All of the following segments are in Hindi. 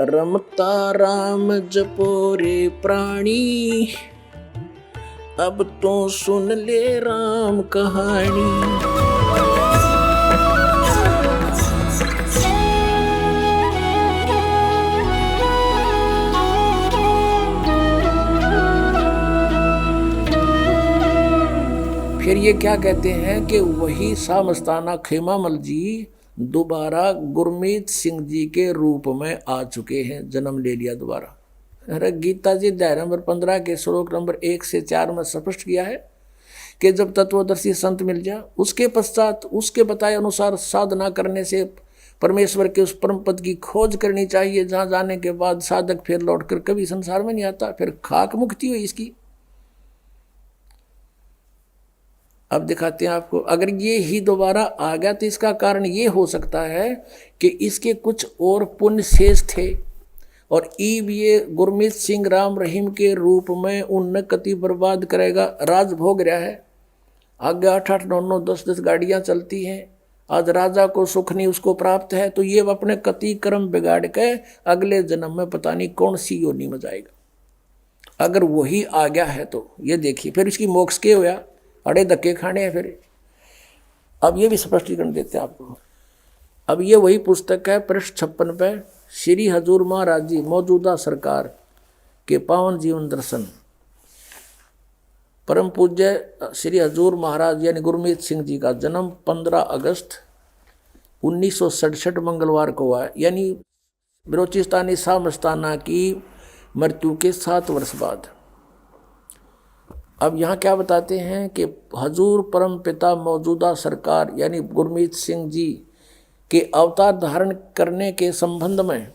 रमता राम जपो रे प्राणी, अब तो सुन ले राम कहानी। फिर ये क्या कहते हैं कि वही सामस्ताना खेमामल जी दोबारा गुरमीत सिंह जी के रूप में आ चुके हैं, जन्म ले लिया दोबारा। अरे गीता जी अध्याय नंबर 15 के श्लोक नंबर 1 से 4 में स्पष्ट किया है कि जब तत्वदर्शी संत मिल जाए उसके पश्चात उसके बताए अनुसार साधना करने से परमेश्वर के उस परम पद की खोज करनी चाहिए, जहाँ जाने के बाद साधक फिर लौटकर कभी संसार में नहीं आता, फिर खाक मुक्ति हुई इसकी। अब दिखाते हैं आपको, अगर ये ही दोबारा आ गया तो इसका कारण ये हो सकता है कि इसके कुछ और पुण्य शेष थे और ईब ये गुरमीत सिंह राम रहीम के रूप में उन कति बर्बाद करेगा। राज भोग रहा है, आगे 8-8, 9-9, 10-10 गाड़ियाँ चलती हैं, आज राजा को सुख नहीं उसको प्राप्त है, तो ये अपने कति कर्म बिगाड़ के अगले जन्म में पता नहीं कौन सी योनि में जाएगा। अगर वही आ गया है तो ये देखिए फिर इसकी मोक्ष के होया, अड़े धक्के खाने हैं फिर। अब ये भी स्पष्टीकरण देते हैं आपको। अब ये वही पुस्तक है पृष्ठ 56 पे, श्री हजूर महाराज जी मौजूदा सरकार के पावन जीवन दर्शन, परम पूज्य श्री हजूर महाराज यानी गुरमीत सिंह जी का जन्म 15 अगस्त 1967 मंगलवार को हुआ, यानी बलोचिस्तानी सामस्ताना की मृत्यु के 7 वर्ष बाद। अब यहाँ क्या बताते हैं कि हजूर परम पिता मौजूदा सरकार यानी गुरमीत सिंह जी के अवतार धारण करने के संबंध में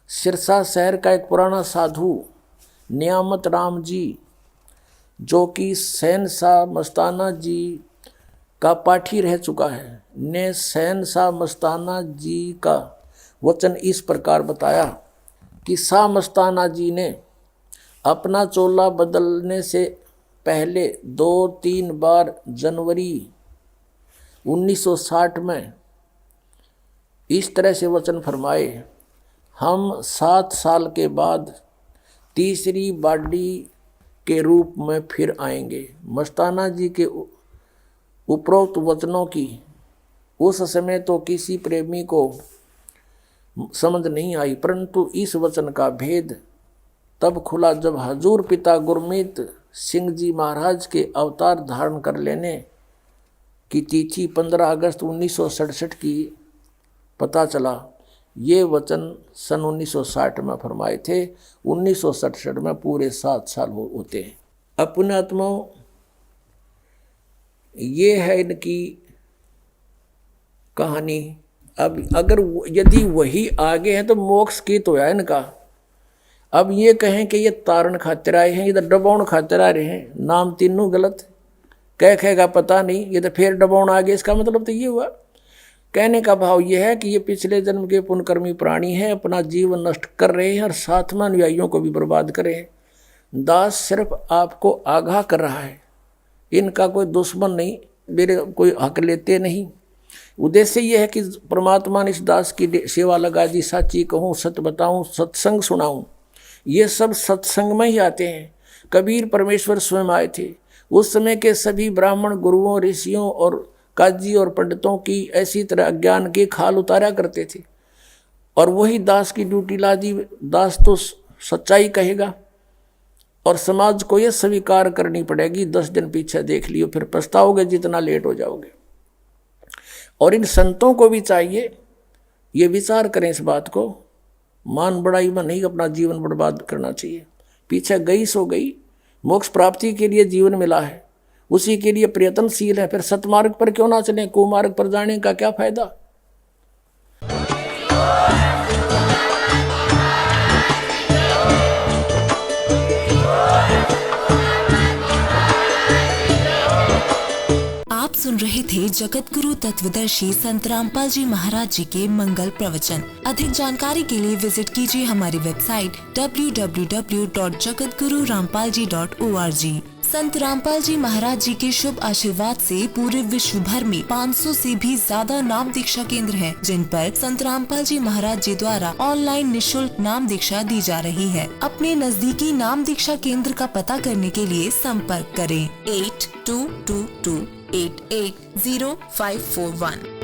सिरसा शहर का एक पुराना साधु नियामत राम जी, जो कि शहनशाह मस्ताना जी का पाठी रह चुका है, ने शहनशाह मस्ताना जी का वचन इस प्रकार बताया कि शाह मस्ताना जी ने अपना चोला बदलने से पहले 2-3 बार जनवरी 1960 में इस तरह से वचन फरमाए, हम 7 साल के बाद तीसरी बाडी के रूप में फिर आएंगे। मस्ताना जी के उपरोक्त वचनों की उस समय तो किसी प्रेमी को समझ नहीं आई, परंतु इस वचन का भेद तब खुला जब हजूर पिता गुरमीत सिंह जी महाराज के अवतार धारण कर लेने की तिथि 15 अगस्त 1967 की पता चला। ये वचन सन 1960 में फरमाए थे, 1967 में पूरे 7 साल होते हैं। अपने आत्माओं, ये है इनकी कहानी। अब अगर यदि वही आगे हैं तो मोक्ष की तो है इनका। अब ये कहें कि ये तारण खातिर आए हैं, ये तो डबाउन खातिर आ रहे हैं, नाम तीनों गलत, कहेगा पता नहीं, ये तो फिर डबाउन आ गए। इसका मतलब तो ये हुआ, कहने का भाव ये है कि ये पिछले जन्म के पुण्यकर्मी प्राणी हैं, अपना जीवन नष्ट कर रहे हैं और साथ में अनुयायियों को भी बर्बाद कर रहे हैं। दास सिर्फ आपको आगाह कर रहा है, इनका कोई दुश्मन नहीं, मेरे कोई हक लेते नहीं। उद्देश्य यह है कि परमात्मा ने इस दास की सेवा लगा दी, साची कहूँ, सत्य बताऊँ, सत्संग सुनाऊँ। ये सब सत्संग में ही आते हैं। कबीर परमेश्वर स्वयं आए थे, उस समय के सभी ब्राह्मण गुरुओं, ऋषियों और काजी और पंडितों की ऐसी तरह अज्ञान के खाल उतारा करते थे और वही दास की ड्यूटी ला दी। दास तो सच्चाई कहेगा और समाज को यह स्वीकार करनी पड़ेगी। 10 दिन पीछे देख लियो, फिर पछताओगे जितना लेट हो जाओगे। और इन संतों को भी चाहिए ये विचार करें इस बात को, मान बड़ाई में नहीं अपना जीवन बर्बाद करना चाहिए। पीछे गई सो गई, मोक्ष प्राप्ति के लिए जीवन मिला है, उसी के लिए प्रयत्नशील है, फिर सतमार्ग पर क्यों ना चलें? कुमार्ग पर जाने का क्या फायदा? आप सुन रहे थे जगत गुरु तत्वदर्शी संत रामपाल जी महाराज जी के मंगल प्रवचन। अधिक जानकारी के लिए विजिट कीजिए हमारी वेबसाइट www.jagatgururampalji.org। संत रामपाल जी महाराज जी के शुभ आशीर्वाद से पूरे विश्व भर में 500 से भी ज्यादा नाम दीक्षा केंद्र हैं, जिन पर संत रामपाल जी महाराज जी द्वारा ऑनलाइन निशुल्क नाम दीक्षा दी जा रही है। अपने नजदीकी नाम दीक्षा केंद्र का पता करने के लिए संपर्क करें 8222880541।